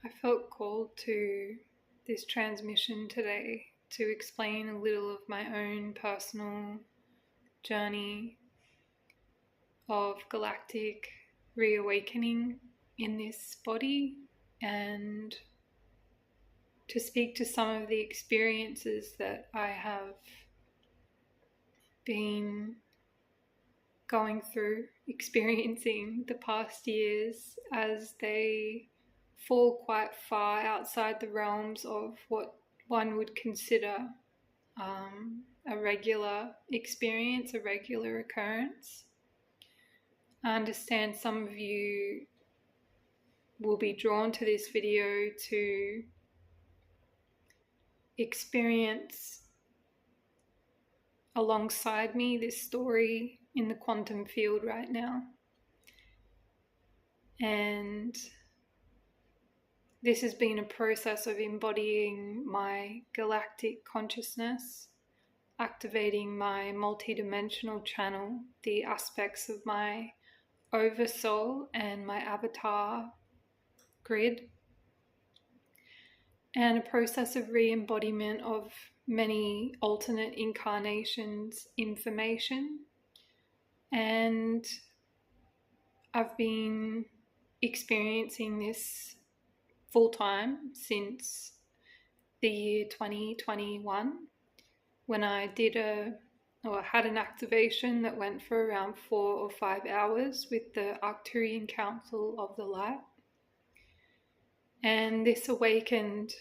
I felt called to this transmission today to explain a little of my own personal journey of galactic reawakening in this body, and to speak to some of the experiences that I have been going through, experiencing the past years, as they fall quite far outside the realms of what one would consider a regular experience, a regular occurrence. I understand some of you will be drawn to this video to experience alongside me this story in the quantum field right now. And this has been a process of embodying my galactic consciousness, activating my multidimensional channel, the aspects of my oversoul and my avatar grid, and a process of re-embodiment of many alternate incarnations information. And I've been experiencing this full time since the year 2021, when I had an activation that went for around 4 or 5 hours with the Arcturian Council of the Light. And this awakened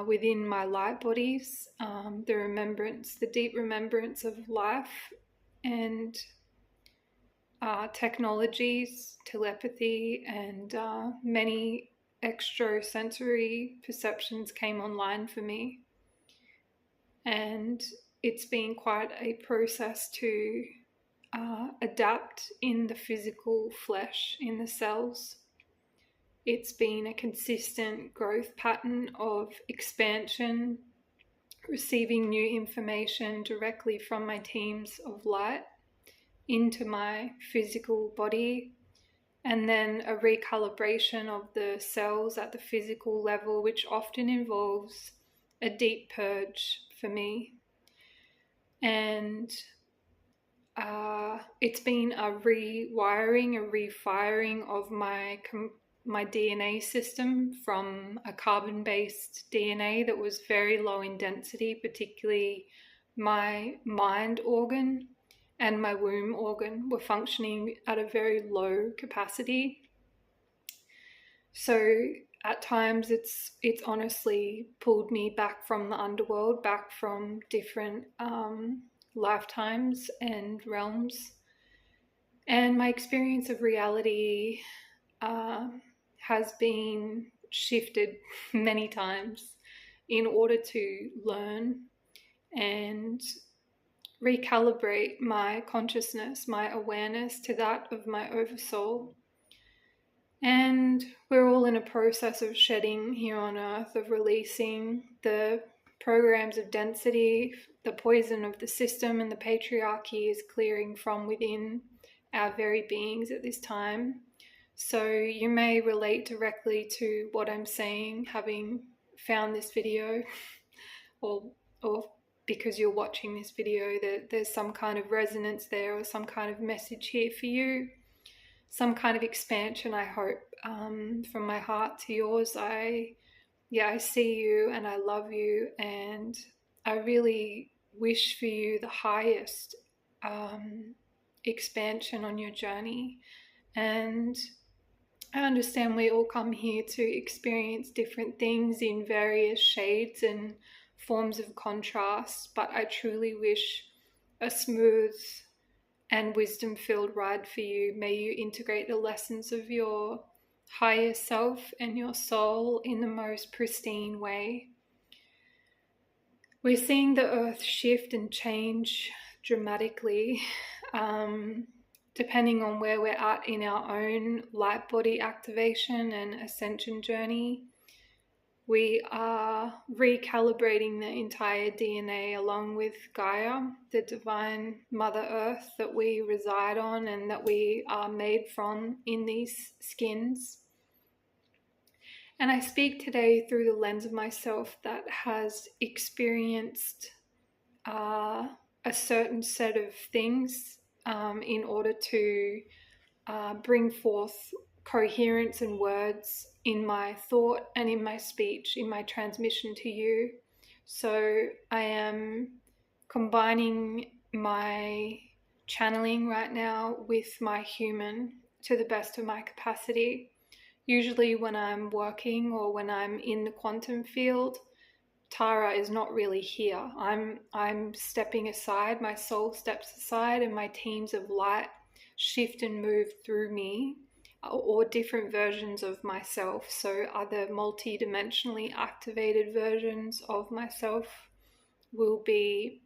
within my light bodies the deep remembrance of life and technologies, telepathy, and many extrasensory perceptions came online for me. And it's been quite a process to adapt in the physical flesh, in the cells. It's been a consistent growth pattern of expansion, receiving new information directly from my teams of light into my physical body, and then a recalibration of the cells at the physical level, which often involves a deep purge for me. And it's been a rewiring, a refiring of my DNA system from a carbon-based DNA that was very low in density, particularly my mind organ and my womb organ were functioning at a very low capacity. So at times it's honestly pulled me back from the underworld, back from different lifetimes and realms. And my experience of reality has been shifted many times in order to learn and recalibrate my consciousness, my awareness to that of my oversoul. And we're all in a process of shedding here on earth, of releasing the programs of density. The poison of the system and the patriarchy is clearing from within our very beings at this time. So you may relate directly to what I'm saying, having found this video, or because you're watching this video, that there's some kind of resonance there, or some kind of message here for you, some kind of expansion, I hope, from my heart to yours. I see you and I love you, and I really wish for you the highest expansion on your journey. And I understand we all come here to experience different things in various shades and forms of contrast, but I truly wish a smooth and wisdom-filled ride for you. May you integrate the lessons of your higher self and your soul in the most pristine way. We're seeing the earth shift and change dramatically, depending on where we're at in our own light body activation and ascension journey. We are recalibrating the entire DNA along with Gaia, the divine Mother Earth that we reside on and that we are made from in these skins. And I speak today through the lens of myself that has experienced a certain set of things in order to bring forth coherence and words in my thought and in my speech, in my transmission to you. So I am combining my channeling right now with my human to the best of my capacity. Usually when I'm working or when I'm in the quantum field, Tara is not really here. I'm stepping aside, my soul steps aside, and my teams of light shift and move through me, or different versions of myself. So other multi-dimensionally activated versions of myself will be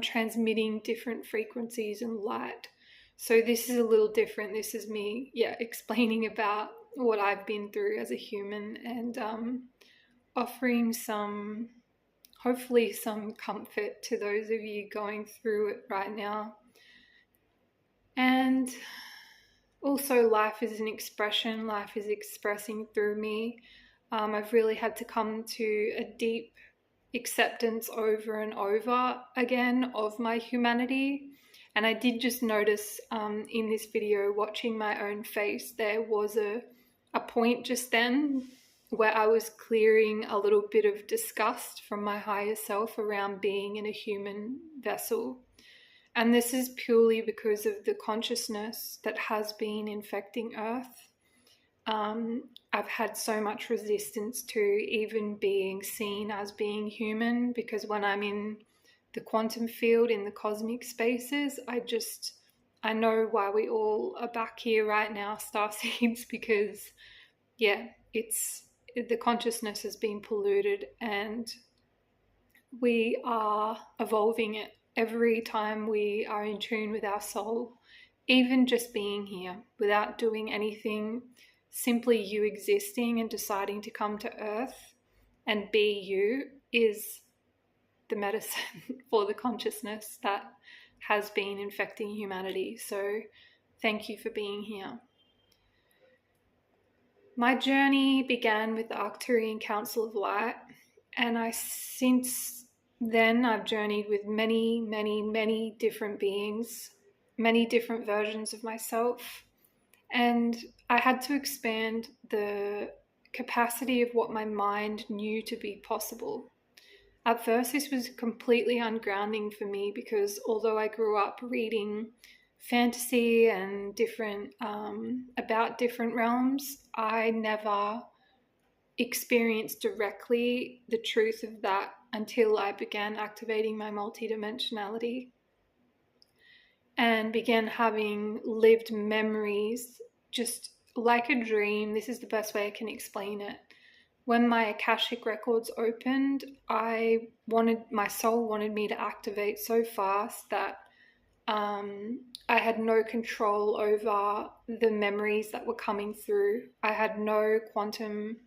transmitting different frequencies and light. So this is a little different. This is me, explaining about what I've been through as a human, and offering hopefully some comfort to those of you going through it right now. And also, life is an expression. Life is expressing through me. I've really had to come to a deep acceptance over and over again of my humanity. And I did just notice in this video, watching my own face, there was a point just then where I was clearing a little bit of disgust from my higher self around being in a human vessel. And this is purely because of the consciousness that has been infecting Earth. I've had so much resistance to even being seen as being human, because when I'm in the quantum field, in the cosmic spaces, I know why we all are back here right now, starseeds, because the consciousness has been polluted, and we are evolving it every time we are in tune with our soul. Even just being here without doing anything, simply you existing and deciding to come to Earth and be you, is the medicine for the consciousness that has been infecting humanity. So thank you for being here. My journey began with the Arcturian Council of Light, and since then I've journeyed with many, many, many different beings, many different versions of myself, and I had to expand the capacity of what my mind knew to be possible. At first, this was completely ungrounding for me, because although I grew up reading fantasy and about different realms, I never experienced directly the truth of that until I began activating my multidimensionality and began having lived memories, just like a dream. This is the best way I can explain it. When my Akashic records opened, my soul wanted me to activate so fast that I had no control over the memories that were coming through. I had no quantum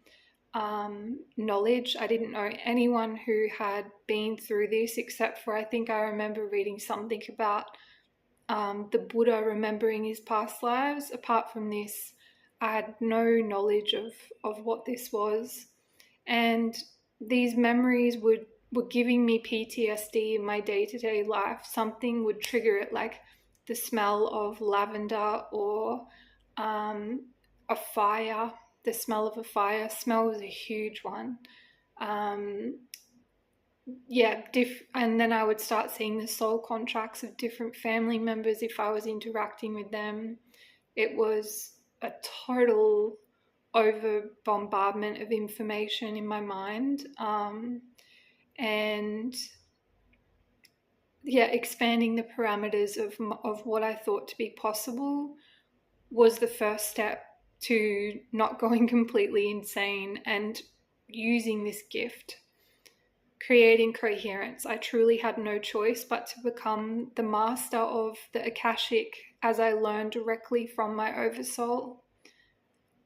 knowledge. I didn't know anyone who had been through this, except for, I think I remember reading something about the Buddha remembering his past lives. Apart from this, I had no knowledge of what this was. And these memories were giving me PTSD in my day-to-day life. Something would trigger it, like the smell of lavender or a fire. The smell of a fire. Smell was a huge one. And then I would start seeing the soul contracts of different family members if I was interacting with them. It was a total over bombardment of information in my mind, expanding the parameters of what I thought to be possible was the first step to not going completely insane and using this gift, creating coherence. I truly had no choice but to become the master of the Akashic, as I learned directly from my oversoul.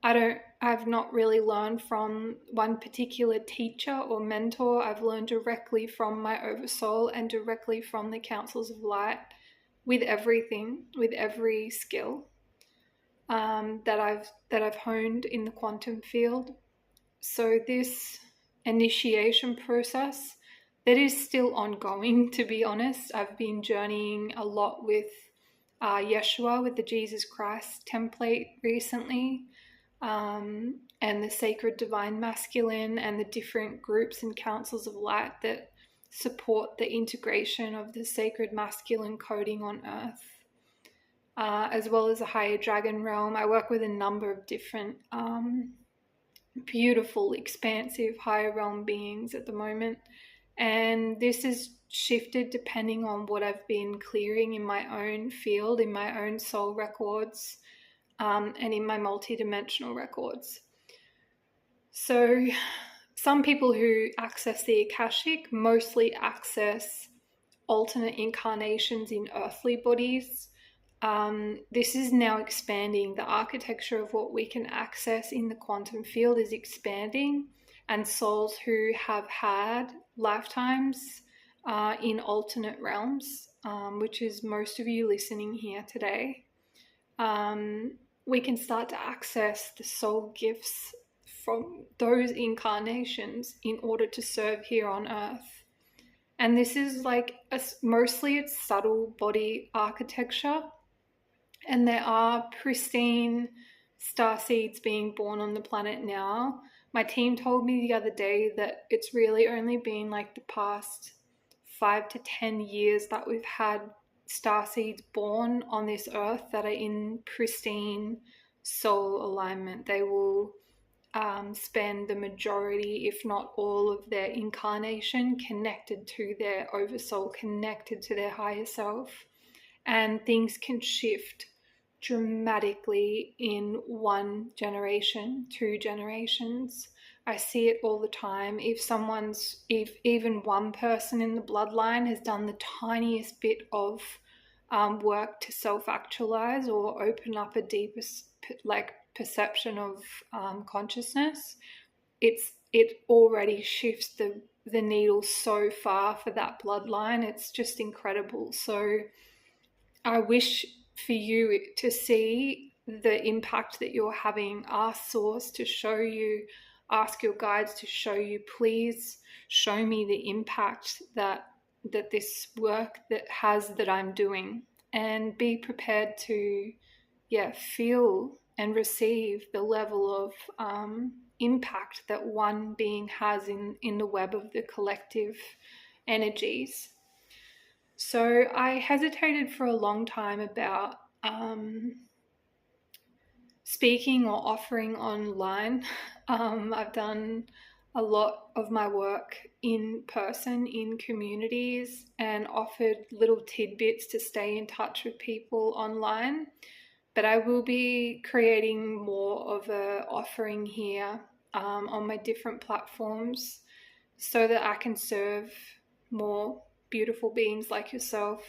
I've not really learned from one particular teacher or mentor. I've learned directly from my oversoul and directly from the councils of light, with everything, with every skill that I've honed in the quantum field. So this initiation process that is still ongoing, to be honest. I've been journeying a lot with Yeshua, with the Jesus Christ template recently, and the sacred divine masculine, and the different groups and councils of light that support the integration of the sacred masculine coding on earth, as well as the higher dragon realm. I work with a number of different beautiful, expansive, higher realm beings at the moment. And this is shifted depending on what I've been clearing in my own field, in my own soul records, and in my multidimensional records. So some people who access the Akashic mostly access alternate incarnations in earthly bodies. This is now expanding. The architecture of what we can access in the quantum field is expanding, and souls who have had lifetimes in alternate realms, which is most of you listening here today, we can start to access the soul gifts from those incarnations in order to serve here on earth. And this is like mostly it's subtle body architecture. And there are pristine starseeds being born on the planet now. My team told me the other day that it's really only been like the past 5 to 10 years that we've had starseeds born on this earth that are in pristine soul alignment. They will spend the majority, if not all, of their incarnation connected to their oversoul, connected to their higher self. And things can shift dramatically in 1 generation, 2 generations. I see it all the time. If even one person in the bloodline has done the tiniest bit of work to self-actualize or open up a deeper perception of consciousness, it already shifts the needle so far for that bloodline. It's just incredible. So I wish for you to see the impact that you're having. Ask Source to show you, ask your guides to show you, please show me the impact that this work that I'm doing, and be prepared to feel and receive the level of impact that one being has in the web of the collective energies. So I hesitated for a long time about speaking or offering online. I've done a lot of my work in person, in communities, and offered little tidbits to stay in touch with people online. But I will be creating more of a offering here on my different platforms so that I can serve more beautiful beings like yourself.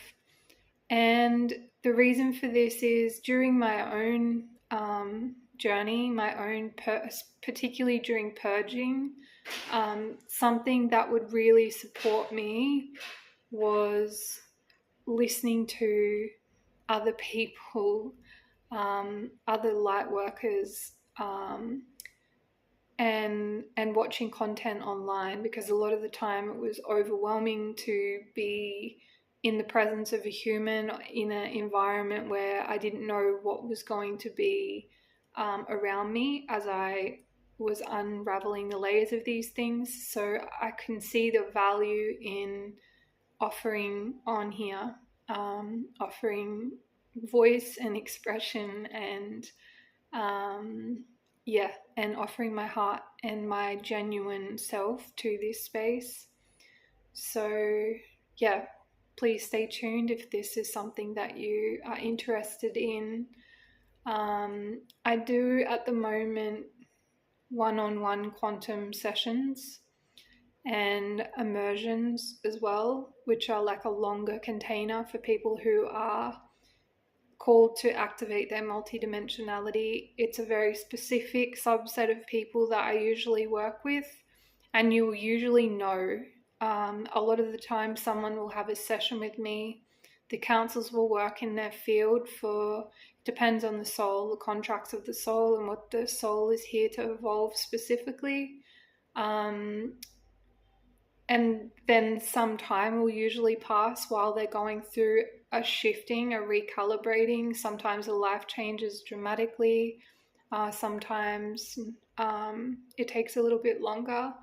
And the reason for this is during my own journey, particularly during purging, something that would really support me was listening to other people, other light workers, and watching content online, because a lot of the time it was overwhelming to be in the presence of a human in an environment where I didn't know what was going to be around me as I was unraveling the layers of these things. So I can see the value in offering on here, offering voice and expression, and and offering my heart and my genuine self to this space. So please stay tuned if this is something that you are interested in. I do at the moment one-on-one quantum sessions and immersions as well, which are like a longer container for people who are called to activate their multidimensionality. It's a very specific subset of people that I usually work with, and you will usually know. A lot of the time someone will have a session with me The councils will work in their field for, depends on the soul, the contracts of the soul and what the soul is here to evolve specifically. And then some time will usually pass while they're going through a shifting, a recalibrating. Sometimes the life changes dramatically. Sometimes it takes a little bit longer.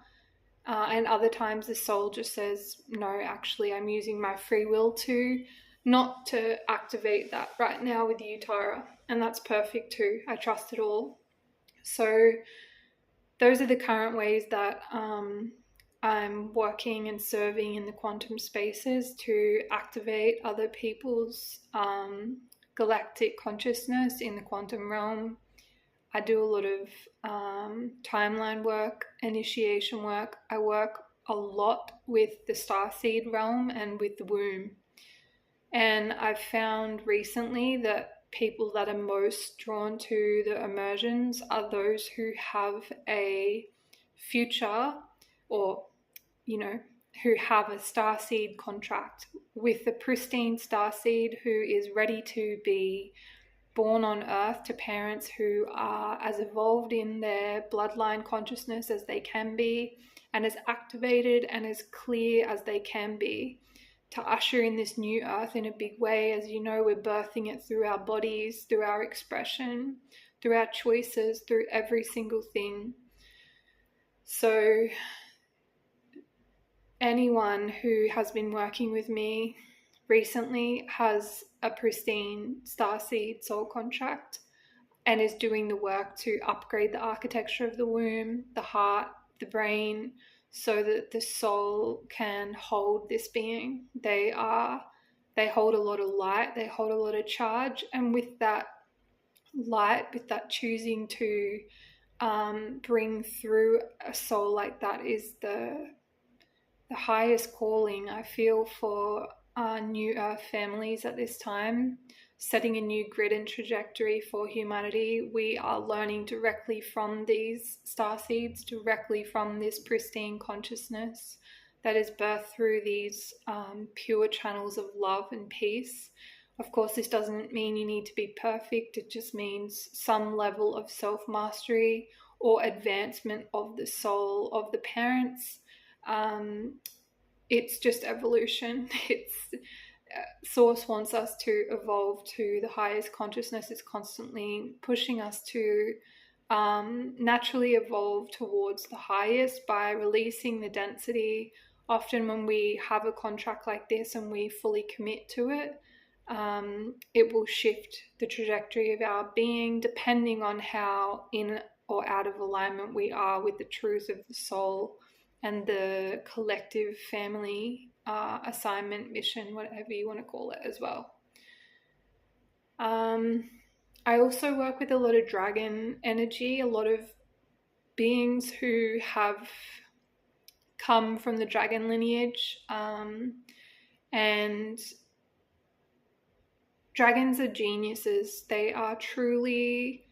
And other times the soul just says, no, actually, I'm using my free will to not to activate that right now with you, Tara. And that's perfect too. I trust it all. So those are the current ways that I'm working and serving in the quantum spaces to activate other people's galactic consciousness in the quantum realm. I do a lot of timeline work, initiation work. I work a lot with the starseed realm and with the womb. And I've found recently that people that are most drawn to the immersions are those who have a future, or, you know, who have a starseed contract with the pristine starseed who is ready to be born on earth to parents who are as evolved in their bloodline consciousness as they can be, and as activated and as clear as they can be, to usher in this new earth in a big way. As you know, we're birthing it through our bodies, through our expression, through our choices, through every single thing. So anyone who has been working with me recently has a pristine starseed soul contract and is doing the work to upgrade the architecture of the womb, the heart, the brain, so that the soul can hold this being. They hold a lot of light, they hold a lot of charge, and with that light, with that choosing to bring through a soul like that is the highest calling I feel for New Earth families at this time, setting a new grid and trajectory for humanity. We are learning directly from these starseeds, directly from this pristine consciousness that is birthed through these pure channels of love and peace. Of course, this doesn't mean you need to be perfect. It just means some level of self-mastery or advancement of the soul of the parents. It's just evolution. It's Source wants us to evolve to the highest consciousness. It's constantly pushing us to naturally evolve towards the highest by releasing the density. Often when we have a contract like this and we fully commit to it, it will shift the trajectory of our being depending on how in or out of alignment we are with the truth of the soul and the collective family assignment, mission, whatever you want to call it as well. I also work with a lot of dragon energy, a lot of beings who have come from the dragon lineage, and dragons are geniuses. They are truly,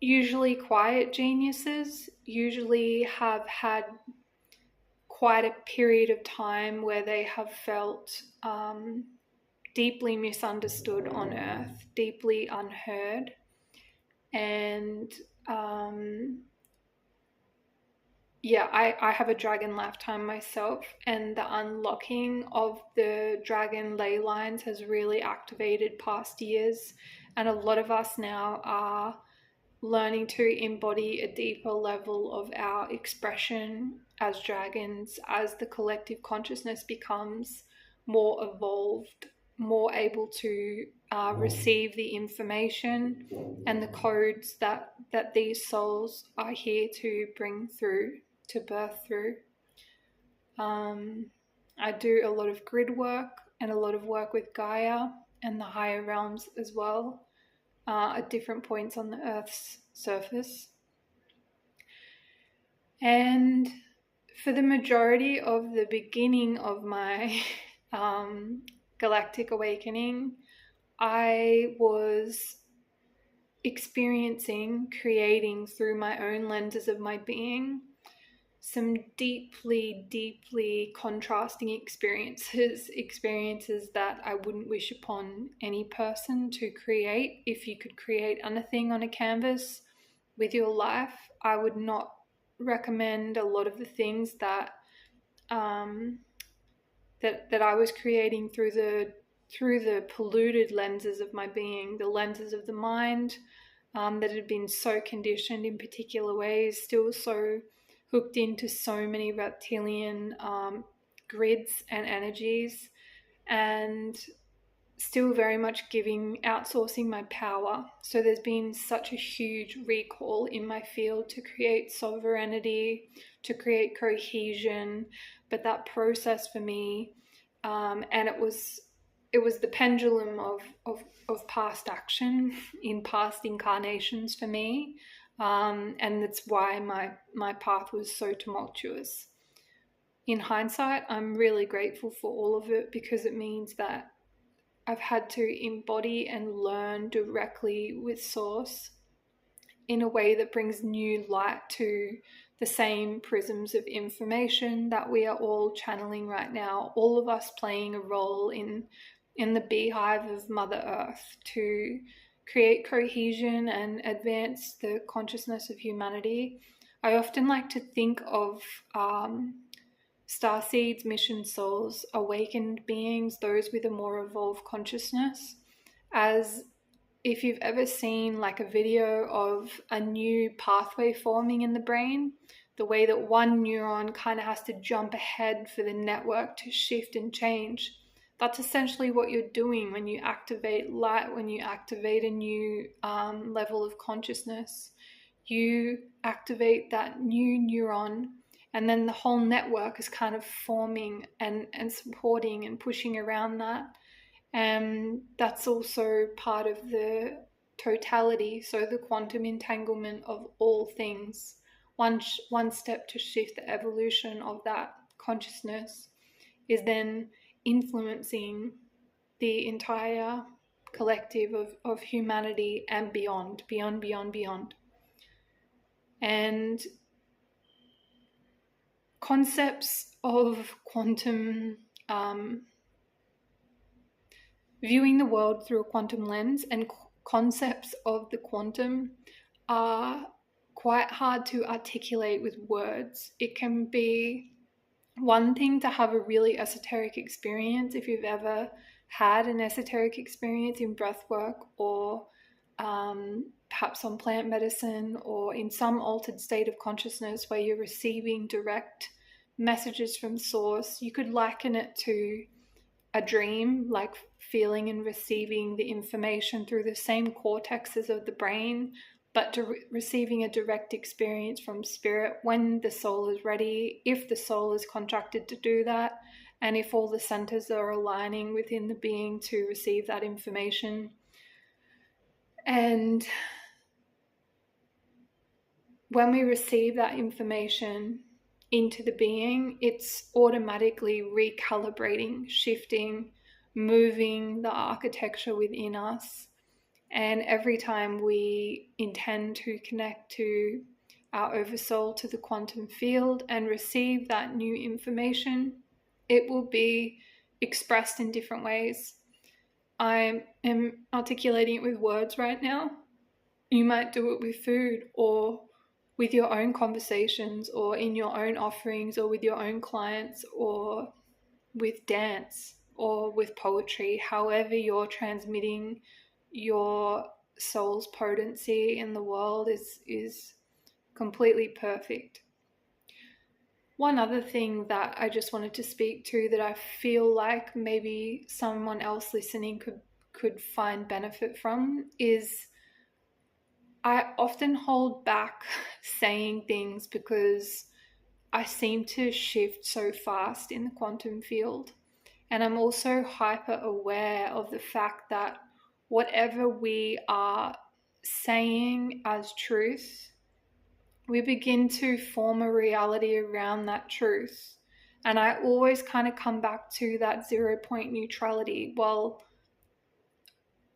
usually quiet geniuses, usually have had quite a period of time where they have felt deeply misunderstood on earth, deeply unheard. And I have a dragon lifetime myself, and the unlocking of the dragon ley lines has really activated past years. And a lot of us now are learning to embody a deeper level of our expression as dragons, as the collective consciousness becomes more evolved, more able to receive the information and the codes that these souls are here to bring through, to birth through. I do a lot of grid work and a lot of work with Gaia and the higher realms as well, at different points on the Earth's surface. And for the majority of the beginning of my galactic awakening, I was experiencing, creating through my own lenses of my being, some deeply, deeply contrasting experiences that I wouldn't wish upon any person to create. If you could create anything on a canvas with your life, I would not recommend a lot of the things that that I was creating through the polluted lenses of my being, the lenses of the mind, that had been so conditioned in particular ways, still so hooked into so many reptilian grids and energies, and still very much outsourcing my power. So there's been such a huge recall in my field to create sovereignty, to create cohesion. But that process for me, and it was the pendulum of past action in past incarnations for me, and that's why my path was so tumultuous. In hindsight, I'm really grateful for all of it, because it means that I've had to embody and learn directly with Source in a way that brings new light to the same prisms of information that we are all channeling right now, all of us playing a role in the beehive of Mother Earth to create cohesion and advance the consciousness of humanity. I often like to think of starseeds, mission souls, awakened beings, those with a more evolved consciousness, as if you've ever seen like a video of a new pathway forming in the brain, the way that one neuron kind of has to jump ahead for the network to shift and change. That's essentially what you're doing when you activate light, when you activate a new level of consciousness. You activate that new neuron, and then the whole network is kind of forming and supporting and pushing around that. And that's also part of the totality, so the quantum entanglement of all things. One step to shift the evolution of that consciousness is then influencing the entire collective of humanity and beyond. And concepts of quantum, viewing the world through a quantum lens, and concepts of the quantum are quite hard to articulate with words. It can be one thing to have a really esoteric experience, if you've ever had an esoteric experience in breathwork, or perhaps on plant medicine, or in some altered state of consciousness where you're receiving direct messages from Source. You could liken it to a dream, like feeling and receiving the information through the same cortexes of the brain, but receiving a direct experience from spirit when the soul is ready, if the soul is contracted to do that, and if all the centers are aligning within the being to receive that information. And when we receive that information into the being, it's automatically recalibrating, shifting, moving the architecture within us. And every time we intend to connect to our oversoul, to the quantum field, and receive that new information, it will be expressed in different ways. I am articulating it with words right now. You might do it with food, or with your own conversations, or in your own offerings, or with your own clients, or with dance, or with poetry. However you're transmitting your soul's potency in the world is completely perfect. One other thing that I just wanted to speak to, that I feel like maybe someone else listening could find benefit from, is I often hold back saying things because I seem to shift so fast in the quantum field. And I'm also hyper aware of the fact that whatever we are saying as truth, we begin to form a reality around that truth. And I always kind of come back to that 0 point neutrality. Well,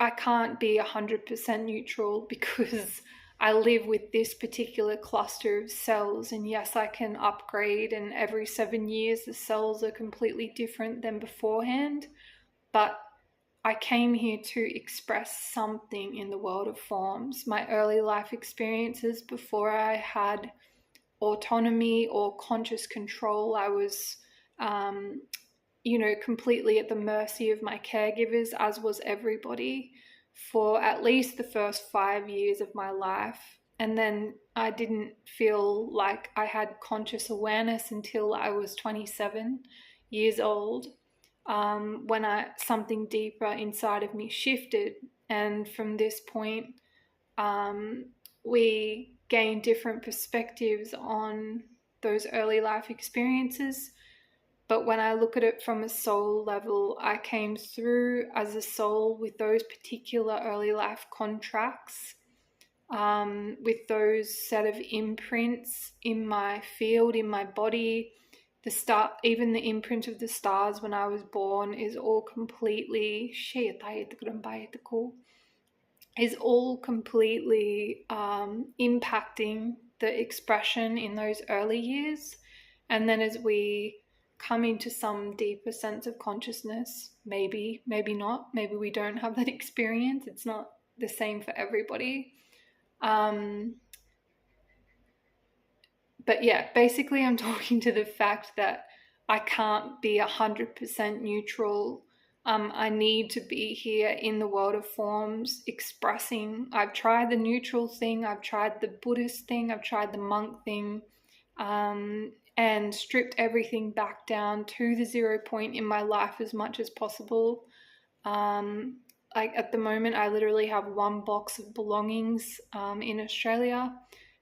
I can't be 100% neutral because I live with this particular cluster of cells, and yes, I can upgrade, and every 7 years the cells are completely different than beforehand, but I came here to express something in the world of forms. My early life experiences before I had autonomy or conscious control, I was, completely at the mercy of my caregivers, as was everybody, for at least the first 5 years of my life. And then I didn't feel like I had conscious awareness until I was 27 years old, when something deeper inside of me shifted. And from this point, we gain different perspectives on those early life experiences. But when I look at it from a soul level, I came through as a soul with those particular early life contracts, with those set of imprints in my field, in my body. Even the imprint of the stars when I was born is all completely impacting the expression in those early years. And then as we come into some deeper sense of consciousness, maybe not, maybe we don't have that experience, it's not the same for everybody. But yeah, basically I'm talking to the fact that I can't be 100% neutral. I need to be here in the world of forms, expressing. I've tried the neutral thing, I've tried the Buddhist thing, I've tried the monk thing, and stripped everything back down to the 0 point in my life as much as possible. Like at the moment, I literally have one box of belongings in Australia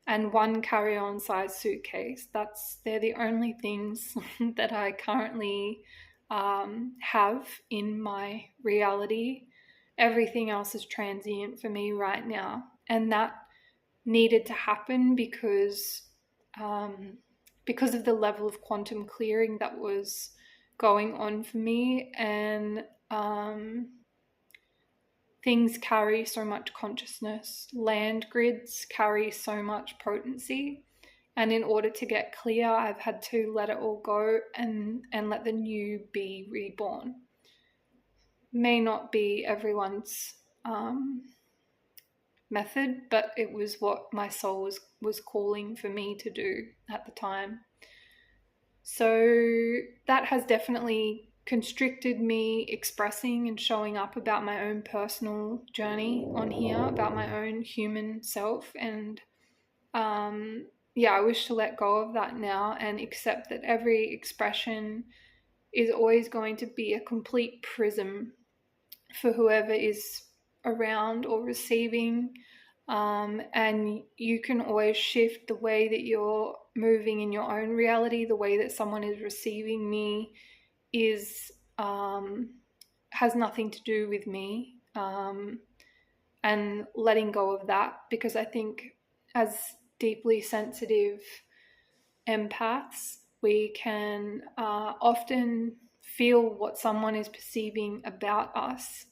and one carry-on size suitcase. They're the only things that I currently have in my reality. Everything else is transient for me right now, and that needed to happen because of the level of quantum clearing that was going on for me. And things carry so much consciousness. Land grids carry so much potency. And in order to get clear, I've had to let it all go and let the new be reborn. May not be everyone's method, but it was what my soul was calling for me to do at the time. So that has definitely constricted me expressing and showing up about my own personal journey on here, about my own human self. And I wish to let go of that now and accept that every expression is always going to be a complete prism for whoever is around or receiving. And you can always shift the way that you're moving in your own reality. The way that someone is receiving me has nothing to do with me, and letting go of that, because I think as deeply sensitive empaths, we can often feel what someone is perceiving about us,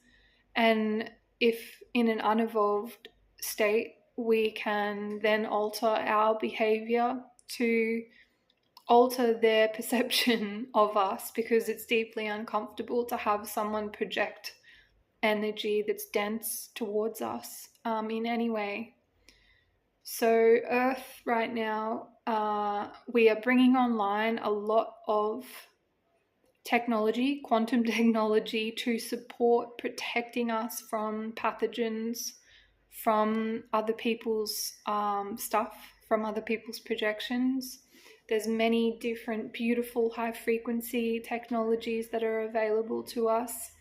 and if in an unevolved state, we can then alter our behavior to alter their perception of us, because it's deeply uncomfortable to have someone project energy that's dense towards us in any way. So Earth right now, we are bringing online a lot of technology, quantum technology, to support protecting us from pathogens, from other people's stuff, from other people's projections. There's many different beautiful high frequency technologies that are available to us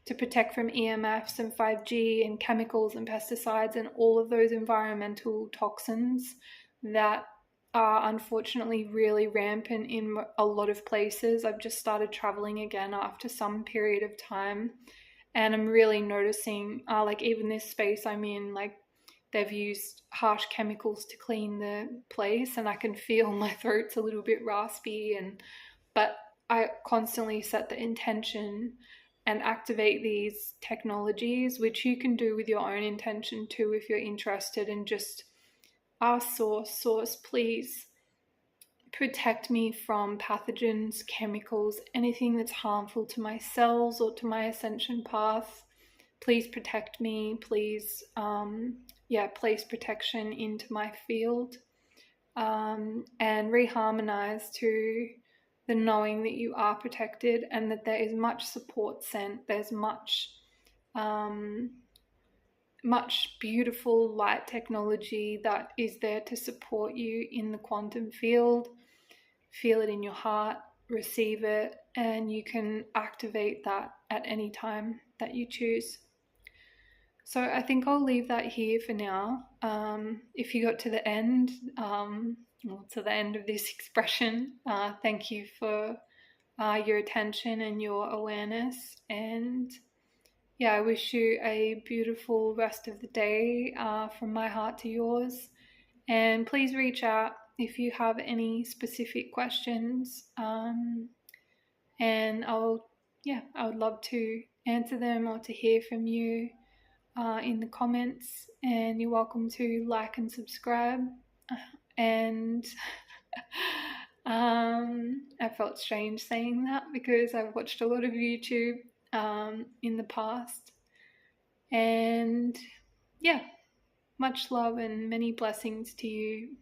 to protect from EMFs and 5G and chemicals and pesticides and all of those environmental toxins that are unfortunately really rampant in a lot of places. I've just started traveling again after some period of time, and I'm really noticing, like even this space I'm in, like they've used harsh chemicals to clean the place, and I can feel my throat's a little bit raspy, but I constantly set the intention and activate these technologies, which you can do with your own intention too if you're interested, and just ask source, please protect me from pathogens, chemicals, anything that's harmful to my cells or to my ascension path. Please protect me. Please, place protection into my field, and reharmonize to the knowing that you are protected and that there is much support sent. There's much beautiful light technology that is there to support you in the quantum field. Feel it in your heart, receive it, and you can activate that at any time that you choose. So I think I'll leave that here for now. If you got to the end, to the end of this expression, thank you for your attention and your awareness. And I wish you a beautiful rest of the day from my heart to yours. And please reach out if you have any specific questions, and I would love to answer them or to hear from you in the comments. And you're welcome to like and subscribe. And I felt strange saying that because I've watched a lot of YouTube in the past. And much love and many blessings to you.